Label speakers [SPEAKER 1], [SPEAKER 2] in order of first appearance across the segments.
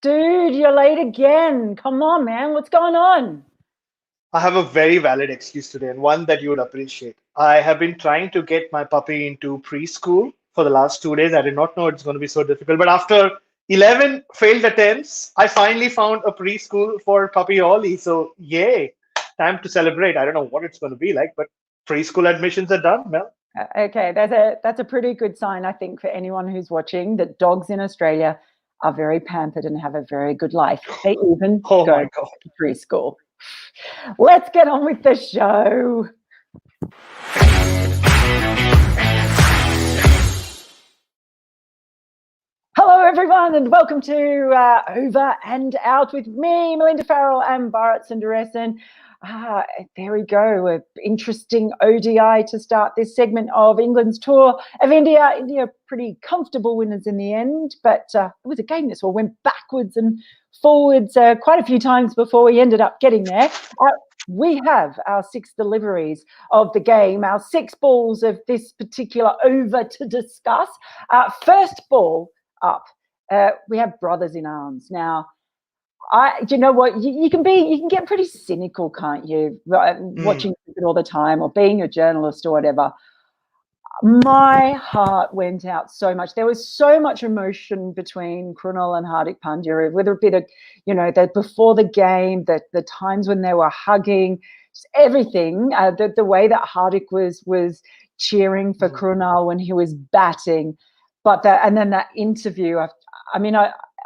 [SPEAKER 1] Dude, you're late again. Come on, man. What's going on?
[SPEAKER 2] I have a very valid excuse today and one that you would appreciate. I have been trying to get my puppy into preschool for the last 2 days. I did not know it's going to be so difficult, but after 11 failed attempts, I finally found a preschool for puppy Ollie. So, yay, time to celebrate. I don't know what it's going to be like, but preschool admissions are done, Mel.
[SPEAKER 1] Okay, that's a pretty good sign, I think, for anyone who's watching that dogs in Australia are very pampered and have a very good life. They even
[SPEAKER 2] Oh
[SPEAKER 1] go
[SPEAKER 2] my God.
[SPEAKER 1] to preschool. Let's get on with the show. Hello, everyone, and welcome to Over and Out with me, Melinda Farrell, and Bharat Sundaresan. There we go. An interesting ODI to start this segment of England's tour of India. India pretty comfortable winners in the end, but it was a game that all went backwards and forwards quite a few times before we ended up getting there. We have our 6 deliveries of the game, our 6 balls of this particular over to discuss. First ball up, we have brothers in arms. Now, you know what, you can get pretty cynical, can't you, watching it all the time or being a journalist or whatever. My heart went out so much. There was so much emotion between Krunal and Hardik Pandya, whether it be the before the game, the times when they were hugging, just everything. The way that Hardik was cheering for Krunal when he was batting, and then that interview.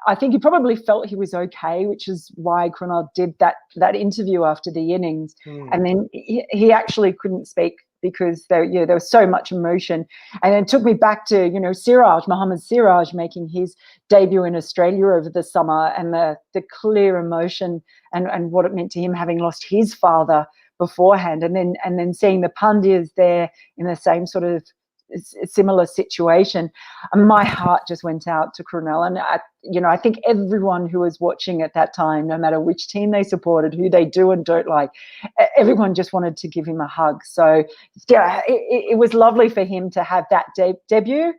[SPEAKER 1] I think he probably felt he was okay, which is why Krunal did that interview after the innings, and then he actually couldn't speak because there was so much emotion. And it took me back to Mohammad Siraj making his debut in Australia over the summer, and the clear emotion and what it meant to him having lost his father beforehand, and then seeing the Pandyas there in the same sort of similar situation. And my heart just went out to Krunal, and I think everyone who was watching at that time, no matter which team they supported, who they do and don't like, everyone just wanted to give him a hug. So yeah, it was lovely for him to have that debut,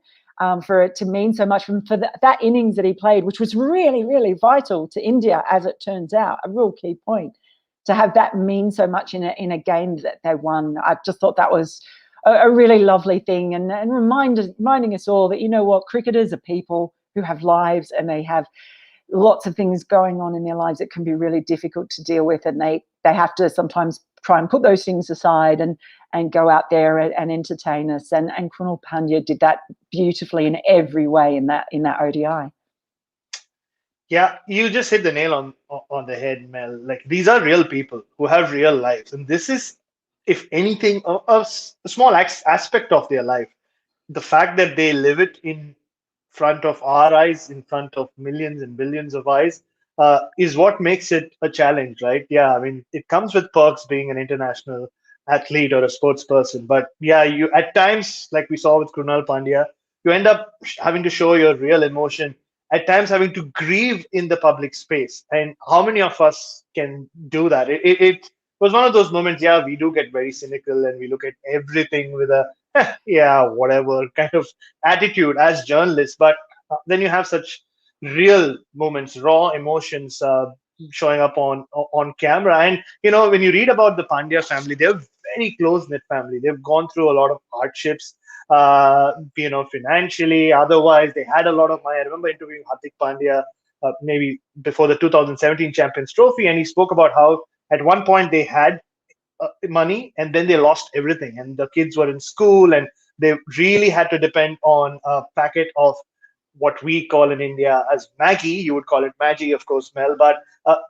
[SPEAKER 1] for it to mean so much, for that innings that he played, which was really, really vital to India, as it turns out, a real key point, to have that mean so much in a game that they won. I just thought that was a really lovely thing, and reminding us all that, you know what, cricketers are people who have lives, and they have lots of things going on in their lives that can be really difficult to deal with, and they have to sometimes try and put those things aside and go out there and entertain us. And Krunal Pandya did that beautifully in every way in that ODI.
[SPEAKER 2] Yeah, you just hit the nail on the head, Mel. Like, these are real people who have real lives, and this is, if anything, a small aspect of their life. The fact that they live it in front of our eyes, in front of millions and billions of eyes, is what makes it a challenge, right? Yeah, I mean, it comes with perks being an international athlete or a sports person, but yeah, you at times, like we saw with Krunal Pandya, you end up having to show your real emotion. At times, having to grieve in the public space, and how many of us can do that? It was one of those moments. Yeah, we do get very cynical and we look at everything with a yeah, whatever kind of attitude as journalists. But then you have such real moments, raw emotions showing up on camera. And when you read about the Pandya family, they're very close knit family. They've gone through a lot of hardships, financially, otherwise. They had a lot of money. I remember interviewing Hardik Pandya maybe before the 2017 Champions Trophy, and he spoke about how at one point they had money, and then they lost everything, and the kids were in school, and they really had to depend on a packet of what we call in India as Maggie. You would call it Maggie, of course, Mel, but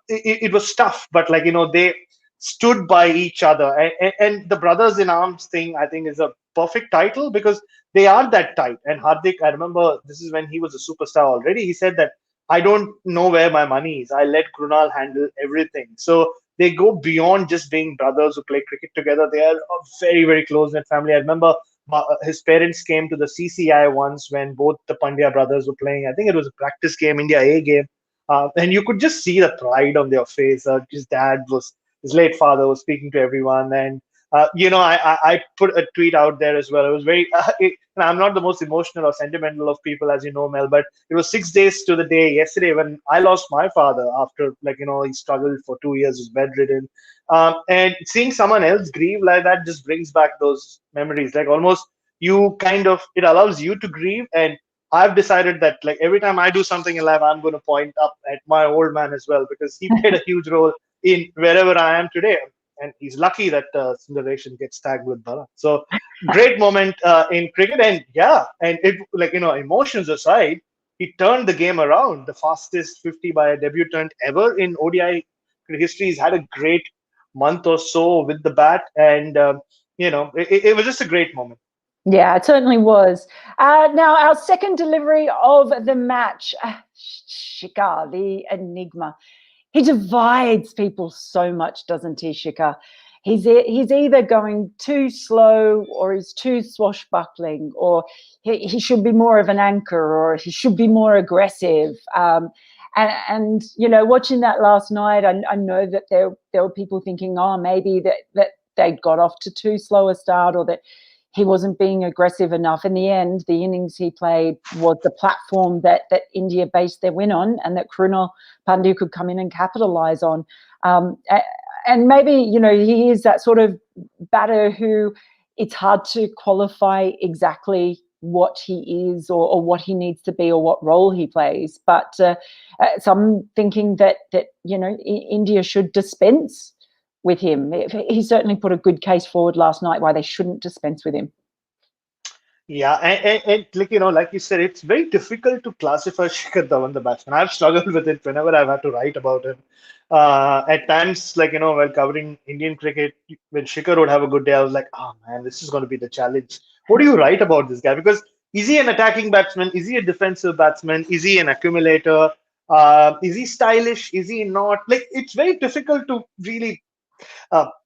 [SPEAKER 2] it was tough. But they stood by each other, and the brothers in arms thing, I think, is a perfect title because they are that tight. And Hardik, I remember this is when he was a superstar already. He said that I don't know where my money is. I let Krunal handle everything. So they go beyond just being brothers who play cricket together. They are a very, very close knit family. I remember his parents came to the CCI once when both the Pandya brothers were playing. I think it was a practice game, India A game. And you could just see the pride on their face. His late father was speaking to everyone. And I put a tweet out there as well. It was very, and I'm not the most emotional or sentimental of people, as you know, Mel, but it was 6 days to the day yesterday when I lost my father after, he struggled for 2 years, was bedridden. And seeing someone else grieve like that just brings back those memories. Like almost it allows you to grieve. And I've decided that like every time I do something in life, I'm going to point up at my old man as well, because he played a huge role in wherever I am today. And he's lucky that Sundaresh gets tagged with Dhawan. So great moment in cricket, and yeah, and it emotions aside, he turned the game around. The fastest 50 by a debutant ever in ODI history. He's had a great month or so with the bat, and it was just a great moment.
[SPEAKER 1] Yeah, it certainly was. Now, our second delivery of the match, Shikhar, the enigma. He divides people so much, doesn't he, Shikhar? He's either going too slow, or he's too swashbuckling, or he should be more of an anchor, or he should be more aggressive. And watching that last night, I know that there were people thinking, oh, maybe that they got off to too slow a start, or that he wasn't being aggressive enough. In the end, the innings he played was the platform that India based their win on, and that Krunal Pandya could come in and capitalise on. And maybe, he is that sort of batter who it's hard to qualify exactly what he is, or what he needs to be, or what role he plays. But so I'm thinking that India should dispense with him. He certainly put a good case forward last night why they shouldn't dispense with him.
[SPEAKER 2] Yeah, and like you said, it's very difficult to classify Shikhar Dhawan, the batsman. I've struggled with it whenever I've had to write about him. At times, while covering Indian cricket, when Shikhar would have a good day, I was like, oh man, this is going to be the challenge. What do you write about this guy? Because is he an attacking batsman? Is he a defensive batsman? Is he an accumulator? Is he stylish? Is he not? Like, it's very difficult to really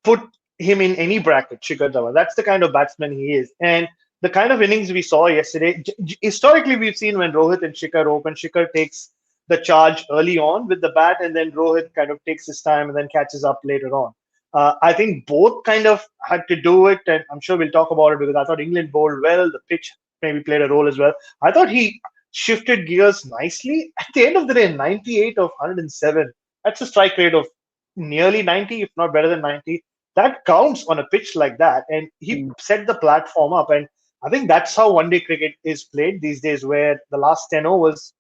[SPEAKER 2] put him in any bracket, Shikhar Dhawan. That's the kind of batsman he is. And the kind of innings we saw yesterday, historically, we've seen when Rohit and Shikhar open, Shikhar takes the charge early on with the bat, and then Rohit kind of takes his time and then catches up later on. I think both kind of had to do it, and I'm sure we'll talk about it, because I thought England bowled well. The pitch maybe played a role as well. I thought he shifted gears nicely. At the end of the day, 98 of 107. That's a strike rate of nearly 90, if not better than 90. That counts on a pitch like that. And he set the platform up. And I think that's how one day cricket is played these days, where the last 10 overs,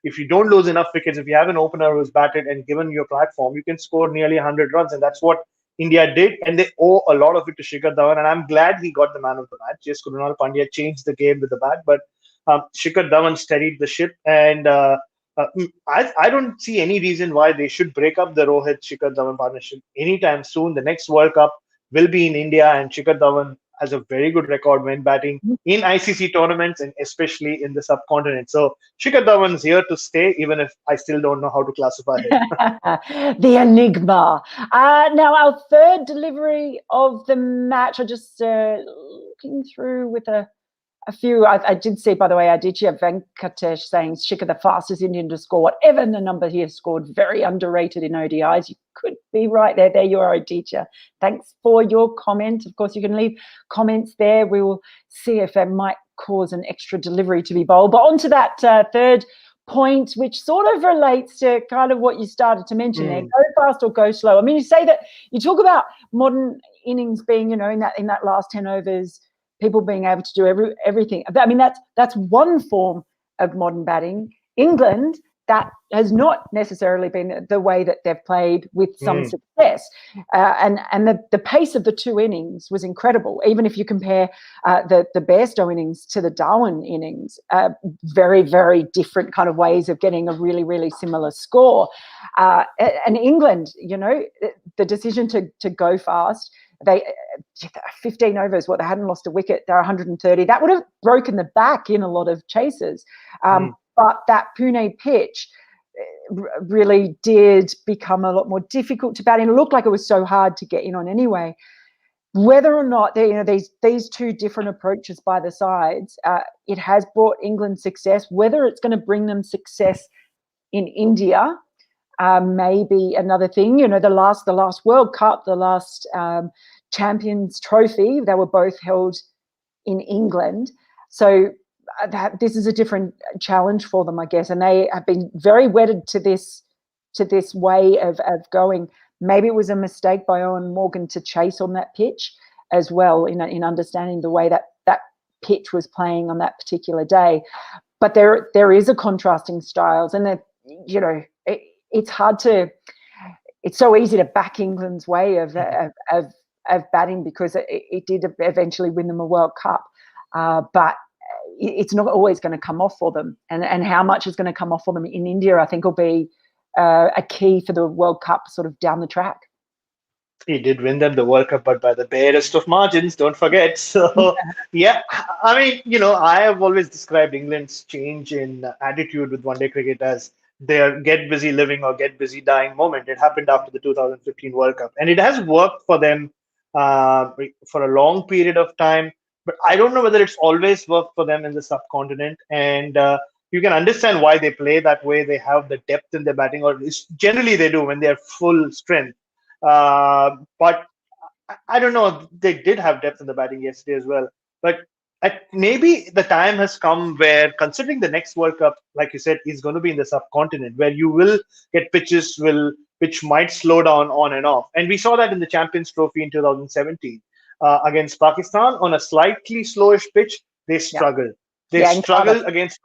[SPEAKER 2] if you don't lose enough wickets, if you have an opener who's batted and given your platform, you can score nearly 100 runs. And that's what India did. And they owe a lot of it to Shikhar Dhawan. And I'm glad he got the man of the match. Yes, Krunal Pandya changed the game with the bat, but Shikhar Dhawan steadied the ship. And I don't see any reason why they should break up the Rohit Shikhar Dhawan partnership anytime soon. The next World Cup will be in India, and Shikhar Dhawan has a very good record when batting in ICC tournaments, and especially in the subcontinent. So Shikhar Dhawan is here to stay, even if I still don't know how to classify him.
[SPEAKER 1] The enigma. Now, our third delivery of the match, I just looking through with a few. I did see, by the way, Aditya Venkatesh saying Shikhar the fastest Indian to score whatever the number he has scored. Very underrated in ODIs. You could be right there. There you are, Aditya. Thanks for your comment. Of course, you can leave comments there. We will see if that might cause an extra delivery to be bowled. But on to that third point, which sort of relates to kind of what you started to mention there. Go fast or go slow. I mean, you talk about modern innings being, in that last 10 overs, people being able to do everything. I mean, that's one form of modern batting. England, that has not necessarily been the way that they've played with some success. And the pace of the two innings was incredible. Even if you compare the Bairstow innings to the Dhawan innings, very, very different kind of ways of getting a really, really similar score. And England, the decision to go fast, they 15 overs, they hadn't lost a wicket, they're 130. That would have broken the back in a lot of chases. But that Pune pitch really did become a lot more difficult to bat in. It looked like it was so hard to get in on anyway. Whether or not these two different approaches by the sides, it has brought England success. Whether it's going to bring them success in India, maybe another thing. The last World Cup, the last Champions Trophy. They were both held in England. So this is a different challenge for them, I guess. And they have been very wedded to this way of going. Maybe it was a mistake by Owen Morgan to chase on that pitch as well, in understanding the way that pitch was playing on that particular day. But there is a contrasting styles, and that, you know, it's hard to. It's so easy to back England's way of batting, because it did eventually win them a World Cup, but it's not always going to come off for them. And how much is going to come off for them in India, I think, will be a key for the World Cup sort of down the track.
[SPEAKER 2] He did win them the World Cup, but by the barest of margins, don't forget. So, yeah, I mean, you know, I have always described England's change in attitude with one-day cricket as their get busy living or get busy dying moment. It happened after the 2015 World Cup, and it has worked for them for a long period of time. But I don't know whether it's always worked for them in the subcontinent. And you can understand why they play that way. They have the depth in their batting, or generally they do when they're full strength. But I don't know. They did have depth in the batting yesterday as well. But maybe the time has come where, considering the next World Cup, like you said, is going to be in the subcontinent, where you will get pitches which might slow down on and off. And we saw that in the Champions Trophy in 2017 against Pakistan on a slightly slowish pitch. They struggled. They struggled against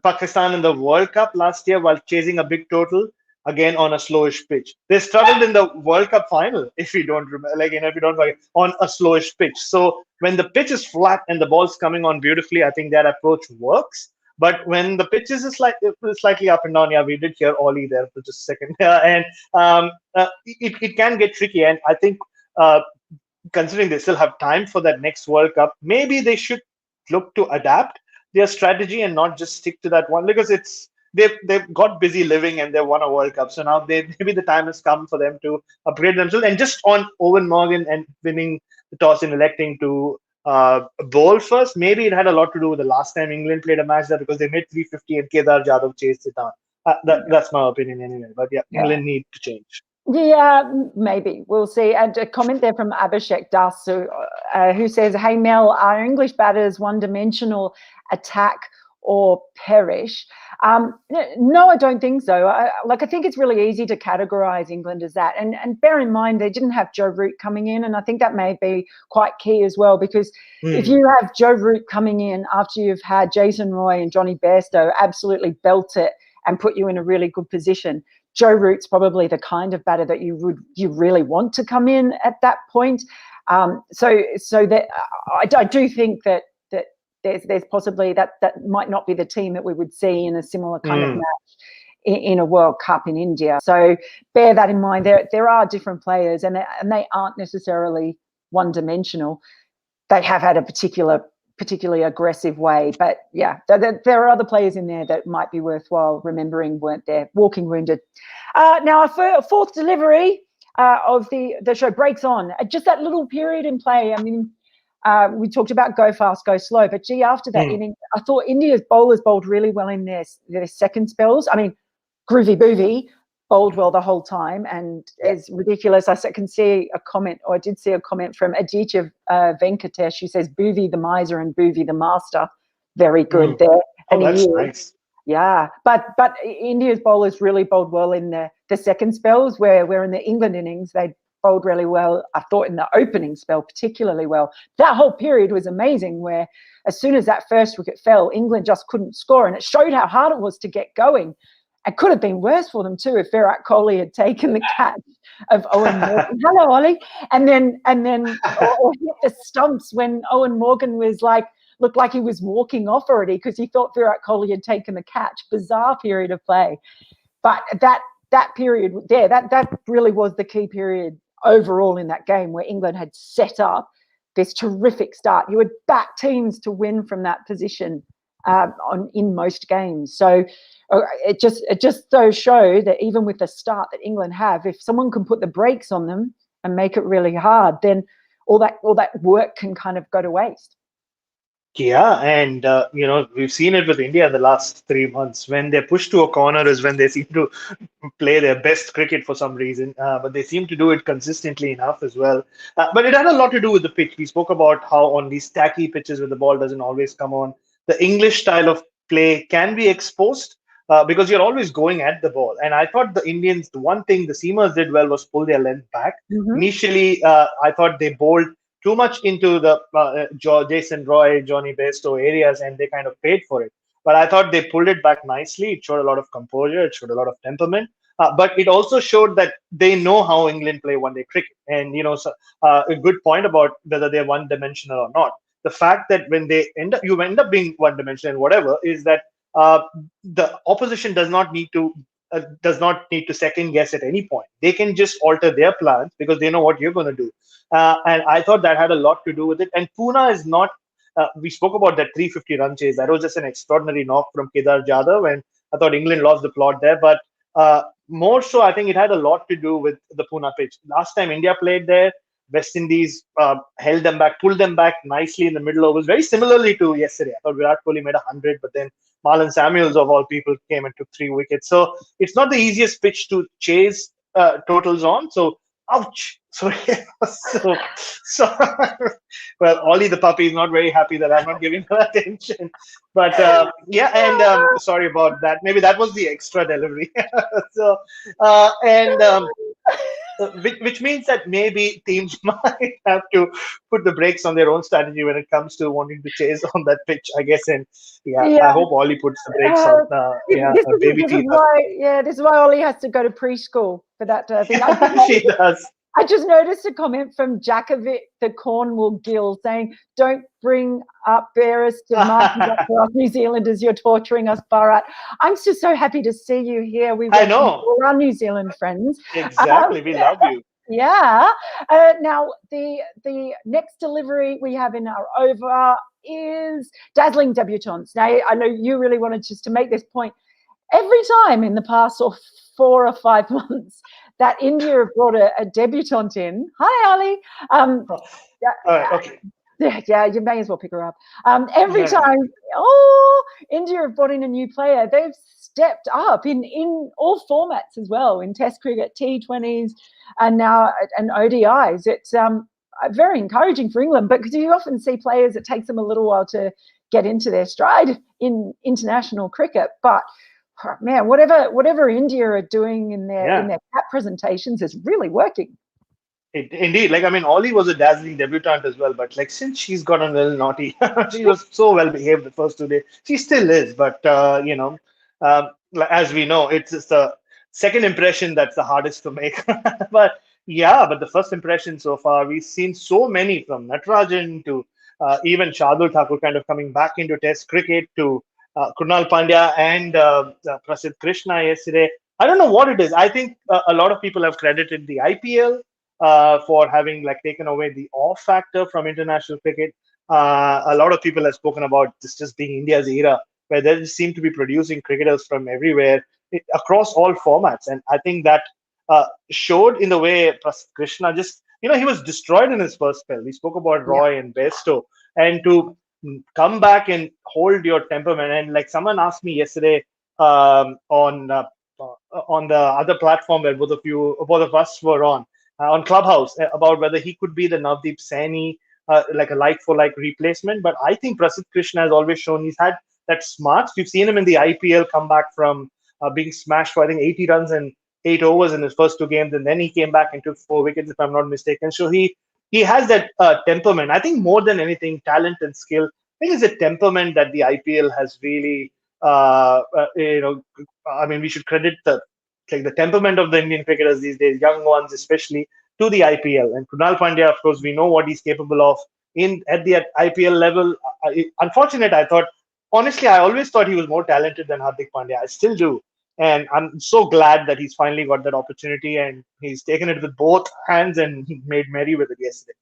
[SPEAKER 2] Pakistan in the World Cup last year while chasing a big total, again on a slowish pitch. They struggled in the World Cup final, if you don't remember, like, if you don't forget, on a slowish pitch. So when the pitch is flat and the ball's coming on beautifully, I think that approach works. But when the pitch is slightly up and down, we did hear Ollie there for just a second, and it can get tricky. And I think, considering they still have time for that next World Cup, maybe they should look to adapt their strategy and not just stick to that one, because they've got busy living and they won a World Cup. So now maybe the time has come for them to upgrade themselves. And just on Owen Morgan and winning the toss and electing to bowl first, maybe it had a lot to do with the last time England played a match there, because they made 350 and Kedar Jadhav chased it down. That's my opinion anyway. But England need to change.
[SPEAKER 1] Yeah, maybe. We'll see. And a comment there from Abhishek Das, who says, "Hey, Mel, are English batters one-dimensional, attack or perish?" No, I don't think so. I think it's really easy to categorise England as that. And bear in mind, they didn't have Joe Root coming in, and I think that may be quite key as well, because if you have Joe Root coming in after you've had Jason Roy and Johnny Bairstow absolutely belt it and put you in a really good position, Joe Root's probably the kind of batter that you really want to come in at that point. So that I do think that there's possibly that might not be the team that we would see in a similar kind of match in a World Cup in India. So bear that in mind. There are different players, and they aren't necessarily one-dimensional. They have had a particularly aggressive way, but yeah, there are other players in there that might be worthwhile remembering weren't there. Walking wounded. Now a fourth delivery of the show breaks on. Just that little period in play. I mean, we talked about go fast, go slow, but gee, after that inning, I thought India's bowlers bowled really well in their second spells. I mean, Groovy Boovy bowled well the whole time, and as ridiculous, I can see a comment, or I did see a comment from Aditya Venkatesh, who says Boovy the miser and Boovy the master. Very good there.
[SPEAKER 2] Oh, that's nice.
[SPEAKER 1] Yeah, but India's bowlers really bowled well in the second spells, where in the England innings they bowled really well. I thought in the opening spell particularly well. That whole period was amazing, where as soon as that first wicket fell, England just couldn't score, and it showed how hard it was to get going. It could have been worse for them too if Virat Kohli had taken the catch of Owen Morgan. Hello, Ollie. And then or hit the stumps when Owen Morgan looked like he was walking off already because he thought Virat Kohli had taken the catch. Bizarre period of play. But that period there, that really was the key period overall in that game, where England had set up this terrific start. You would back teams to win from that position in most games. So it just does show that even with the start that England have, if someone can put the brakes on them and make it really hard, then all that work can kind of go to waste.
[SPEAKER 2] Yeah, and we've seen it with India the last 3 months. When they're pushed to a corner is when they seem to play their best cricket for some reason. But they seem to do it consistently enough as well. But it had a lot to do with the pitch. We spoke about how on these tacky pitches where the ball doesn't always come on, the English style of play can be exposed because you're always going at the ball. And I thought the Indians, the one thing the seamers did well was pull their length back.
[SPEAKER 1] Mhm.
[SPEAKER 2] Initially, I thought they bowled too much into the Jason Roy, Johnny Bairstow areas, and they kind of paid for it. But I thought they pulled it back nicely. It showed a lot of composure. It showed a lot of temperament. But it also showed that they know how England play one-day cricket. And a good point about whether they're one-dimensional or not. The fact that when you end up being one-dimensional and whatever is that the opposition does not need to second guess at any point. They can just alter their plans because they know what you're going to do. And I thought that had a lot to do with it. And Pune is not. We spoke about that 350 run chase. That was just an extraordinary knock from Kedar Jadhav, and I thought England lost the plot there. But more so, I think it had a lot to do with the Pune pitch. Last time India played there, West Indies held them back, pulled them back nicely in the middle overs, very similarly to yesterday. I thought Virat Kohli made 100, but then Marlon Samuels, of all people, came and took 3 wickets. So it's not the easiest pitch to chase totals on. So, ouch. So, yeah, so well, Ollie the puppy is not very happy that I'm not giving her attention. But yeah, and sorry about that. Maybe that was the extra delivery. So, and which means that maybe teams might have to put the brakes on their own strategy when it comes to wanting to chase on that pitch, I guess. And yeah,
[SPEAKER 1] Yeah.
[SPEAKER 2] I hope Ollie puts the brakes on. Baby
[SPEAKER 1] This is
[SPEAKER 2] teeth.
[SPEAKER 1] why, this is why Ollie has to go to preschool for that thing.
[SPEAKER 2] She does.
[SPEAKER 1] I just noticed a comment from Jakovic, the Cornwall Gill, saying, "Don't bring up bearers to marking up for us New Zealanders. You're torturing us, Bharat." I'm just so happy to see you here. We
[SPEAKER 2] I
[SPEAKER 1] welcome
[SPEAKER 2] know.
[SPEAKER 1] all our New Zealand friends.
[SPEAKER 2] Exactly. We love you.
[SPEAKER 1] Yeah. Now, the next delivery we have in our over is dazzling debutantes. Now, I know you really wanted just to make this point. Every time in the past 4 or 5 months that India have brought a debutante in. Hi, Ali.
[SPEAKER 2] All right. Okay.
[SPEAKER 1] Yeah, you may as well pick her up. Every
[SPEAKER 2] Yeah.
[SPEAKER 1] time, India have brought in a new player, they've stepped up in all formats as well, in Test cricket, T20s, and now and ODIs. It's very encouraging for England, but because you often see players, it takes them a little while to get into their stride in international cricket. But man, whatever India are doing in their cap presentations is really working.
[SPEAKER 2] Indeed, like I mean, Ollie was a dazzling debutante as well, but like since she's gotten a little naughty, she was so well behaved the first 2 days. She still is, but as we know, it's just the second impression that's the hardest to make. But yeah, but the first impression so far, we've seen so many from Natarajan to even Shardul Thakur kind of coming back into Test cricket to Krunal Pandya and Prasidh Krishna yesterday. I don't know what it is. I think a lot of people have credited the IPL for having like taken away the off factor from international cricket. A lot of people have spoken about this just being India's era, where they seem to be producing cricketers from everywhere across all formats, and I think that showed in the way Krishna just he was destroyed in his first spell. We spoke about Roy and Bairstow, and to come back and hold your temperament. And like someone asked me yesterday on the other platform where both of us were on Clubhouse about whether he could be the Navdeep Saini, like a like-for-like replacement. But I think Prasidh Krishna has always shown he's had that smarts. We've seen him in the IPL come back from being smashed for, I think, 80 runs and 8 overs in his first 2 games. And then he came back and took 4 wickets, if I'm not mistaken. So he has that temperament. I think more than anything, talent and skill. I think it's a temperament that the IPL has really, I mean, we should credit the temperament of the Indian cricketers these days, young ones especially, to the IPL. And Krunal Pandya, of course, we know what he's capable of at the IPL level. Unfortunate, I thought. Honestly, I always thought he was more talented than Hardik Pandya. I still do. And I'm so glad that he's finally got that opportunity and he's taken it with both hands and he made merry with it yesterday.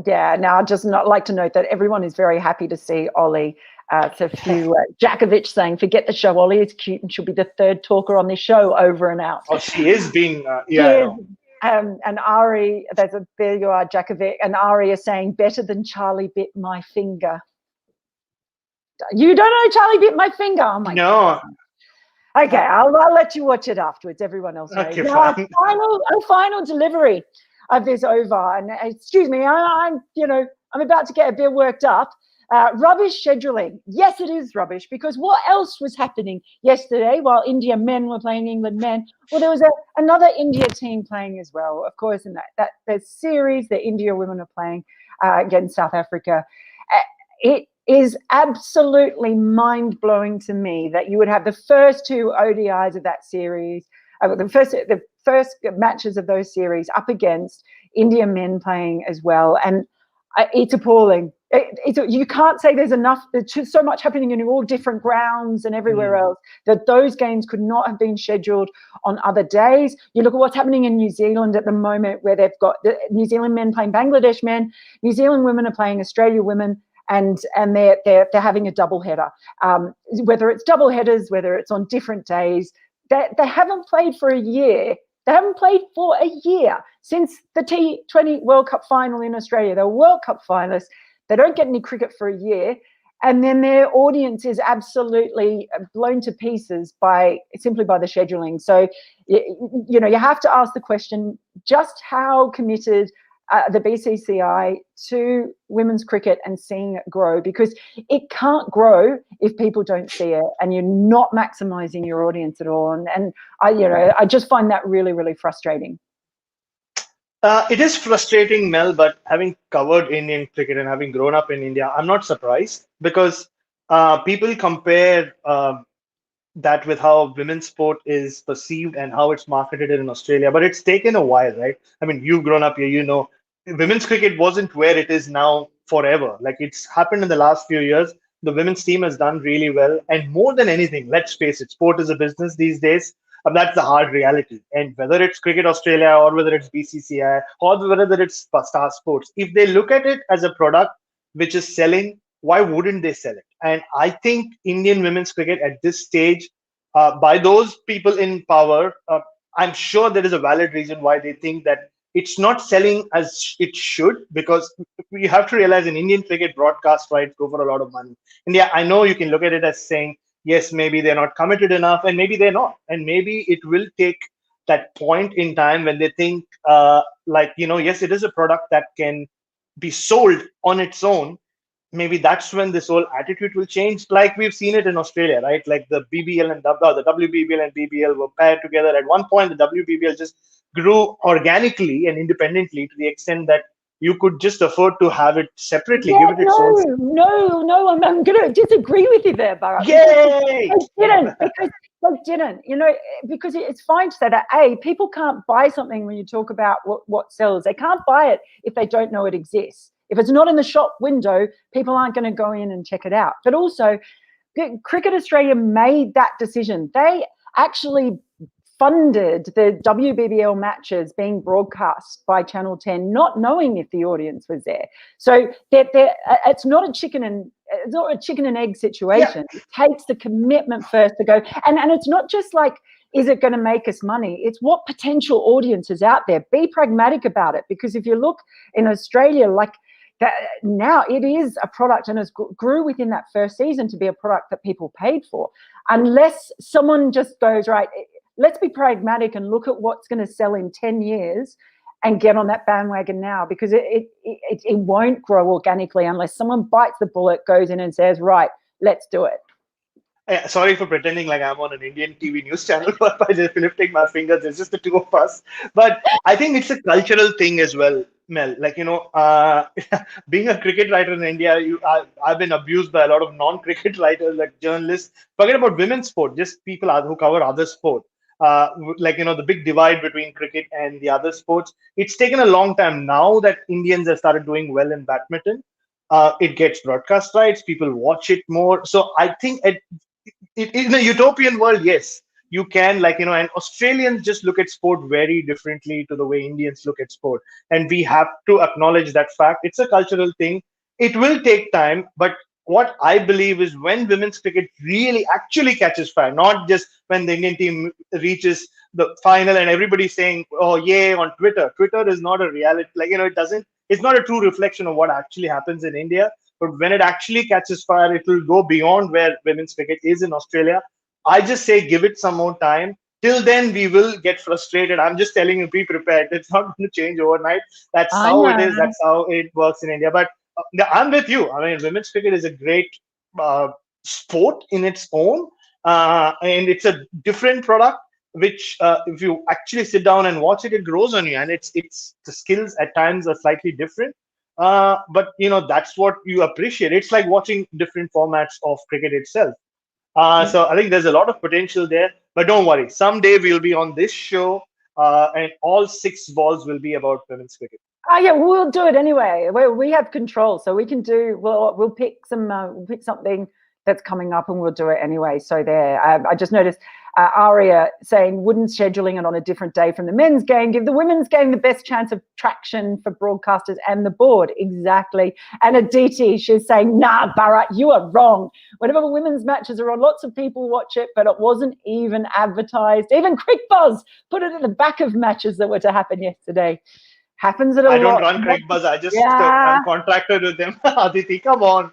[SPEAKER 1] Yeah, now I'd just not like to note that everyone is very happy to see Ollie. It's a few Jakovic saying, "Forget the show. Ollie is cute and she'll be the third talker on this show over and out."
[SPEAKER 2] Oh, she is being,
[SPEAKER 1] and Ari, there you are, Jakovic, and Ari is saying, "Better than Charlie bit my finger." You don't know Charlie bit my finger. Oh my
[SPEAKER 2] No.
[SPEAKER 1] God. Okay, I'll let you watch it afterwards. Everyone else knows.
[SPEAKER 2] Okay,
[SPEAKER 1] Now,
[SPEAKER 2] fine.
[SPEAKER 1] our final delivery of this over, and excuse me, I'm about to get a bit worked up. Rubbish scheduling. Yes, it is rubbish, because what else was happening yesterday while India men were playing England men? Well, there was another India team playing as well, of course, in that the series that India women are playing against South Africa. It is absolutely mind-blowing to me that you would have the first two ODIs of that series, the first matches of those series up against India men playing as well, and it's appalling. You can't say there's so much happening in all different grounds and everywhere else that those games could not have been scheduled on other days. You look at what's happening in New Zealand at the moment, where they've got the New Zealand men playing Bangladesh men, New Zealand women are playing Australia women, and they're having a double header. Whether it's double headers, whether it's on different days, they haven't played for a year. They haven't played for a year since the T20 World Cup final in Australia. They're World Cup finalists. They don't get any cricket for a year. And then their audience is absolutely blown to pieces simply by the scheduling. So, you have to ask the question, just how committed the BCCI to women's cricket and seeing it grow, because it can't grow if people don't see it and you're not maximising your audience at all. And I just find that really, really frustrating.
[SPEAKER 2] It is frustrating, Mel, but having covered Indian cricket and having grown up in India, I'm not surprised, because people compare that with how women's sport is perceived and how it's marketed in Australia. But it's taken a while, right? I mean, you've grown up here, women's cricket wasn't where it is now forever. Like, it's happened in the last few years. The women's team has done really well. And more than anything, let's face it, sport is a business these days. That's the hard reality. And whether it's Cricket Australia or whether it's BCCI or whether it's Star Sports, if they look at it as a product which is selling, why wouldn't they sell it? And I think Indian women's cricket at this stage, by those people in power, I'm sure there is a valid reason why they think that it's not selling as it should, because we have to realize in Indian cricket, broadcast rights go for a lot of money. And yeah, I know you can look at it as saying, yes, maybe they're not committed enough, and maybe they're not. And maybe it will take that point in time when they think, yes, it is a product that can be sold on its own. Maybe that's when this whole attitude will change, like we've seen it in Australia, right? Like the BBL and the WBBL and BBL were paired together. At one point, the WBBL just grew organically and independently to the extent that you could just afford to have it separately, give it its own.
[SPEAKER 1] No, I'm going to disagree with you there, Bharat.
[SPEAKER 2] Yay!
[SPEAKER 1] They didn't, because it's fine to say that, people can't buy something when you talk about what sells. They can't buy it if they don't know it exists. If it's not in the shop window, people aren't going to go in and check it out. But also, Cricket Australia made that decision. They actually funded the WBBL matches being broadcast by Channel 10, not knowing if the audience was there. So it's not a chicken and egg situation. Yeah. It takes the commitment first to go, and it's not just like, is it going to make us money? It's what potential audience is out there. Be pragmatic about it, because if you look in Australia, like that, now it is a product, and it grew within that first season to be a product that people paid for. Unless someone just goes, right, let's be pragmatic and look at what's going to sell in 10 years and get on that bandwagon now, because it won't grow organically unless someone bites the bullet, goes in and says, right, let's do it.
[SPEAKER 2] Sorry for pretending like I'm on an Indian TV news channel by just lifting my fingers. It's just the two of us. But I think it's a cultural thing as well, Mel. Like, being a cricket writer in India, I've been abused by a lot of non-cricket writers, like journalists. Forget about women's sport, just people who cover other sport. The big divide between cricket and the other sports. It's taken a long time. Now that Indians have started doing well in badminton, it gets broadcast rights. People watch it more. So I think in a utopian world, yes, you can, and Australians just look at sport very differently to the way Indians look at sport. And we have to acknowledge that fact. It's a cultural thing. It will take time, but what I believe is when women's cricket really actually catches fire, not just when the Indian team reaches the final and everybody's saying, oh, yay, on Twitter. Twitter is not a reality. It's not a true reflection of what actually happens in India. but when it actually catches fire, it will go beyond where women's cricket is in Australia. I just say give it some more time. Till then, we will get frustrated. I'm just telling you, be prepared. It's not going to change overnight. That's
[SPEAKER 1] I
[SPEAKER 2] how it
[SPEAKER 1] know.
[SPEAKER 2] is. That's how it works in India. But I'm with you. I mean, women's cricket is a great uh, sport in its own, and it's a different product. Which, if you actually sit down and watch it, it grows on you, and it's the skills at times are slightly different. But that's what you appreciate. It's like watching different formats of cricket itself. So I think there's a lot of potential there. But don't worry, someday we'll be on this show, and all 6 balls will be about women's cricket.
[SPEAKER 1] Oh yeah, we'll do it anyway. We have control, so we can do. We'll pick something that's coming up, and we'll do it anyway. So there. I just noticed Aria saying, wouldn't scheduling it on a different day from the men's game give the women's game the best chance of traction for broadcasters and the board? Exactly. And Aditi, she's saying, nah, Bharat, you are wrong. Whenever women's matches are on, lots of people watch it, but it wasn't even advertised. Even Quick Buzz put it at the back of matches that were to happen yesterday. Happens at a lot.
[SPEAKER 2] I don't run Craig Buzz. I'm contracted with them. Aditi, come on.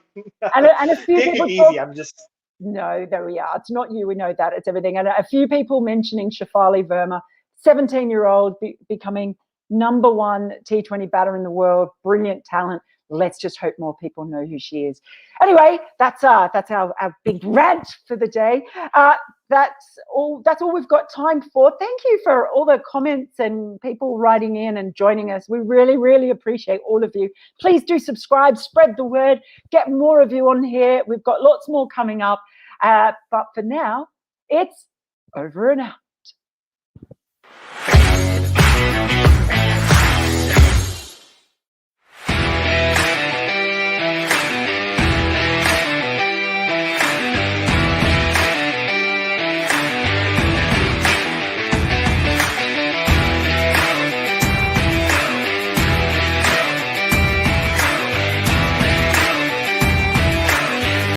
[SPEAKER 1] And a few
[SPEAKER 2] Take
[SPEAKER 1] people
[SPEAKER 2] it easy. I'm just.
[SPEAKER 1] No, there we are. It's not you. We know that. It's everything. And a few people mentioning Shafali Verma, 17-year-old, becoming #1 T20 batter in the world. Brilliant talent. Let's just hope more people know who she is. Anyway, that's our big rant for the day. That's all we've got time for. Thank you for all the comments and people writing in and joining us. We really, really appreciate all of you. Please do subscribe, spread the word, get more of you on here. We've got lots more coming up. But for now, it's over and out.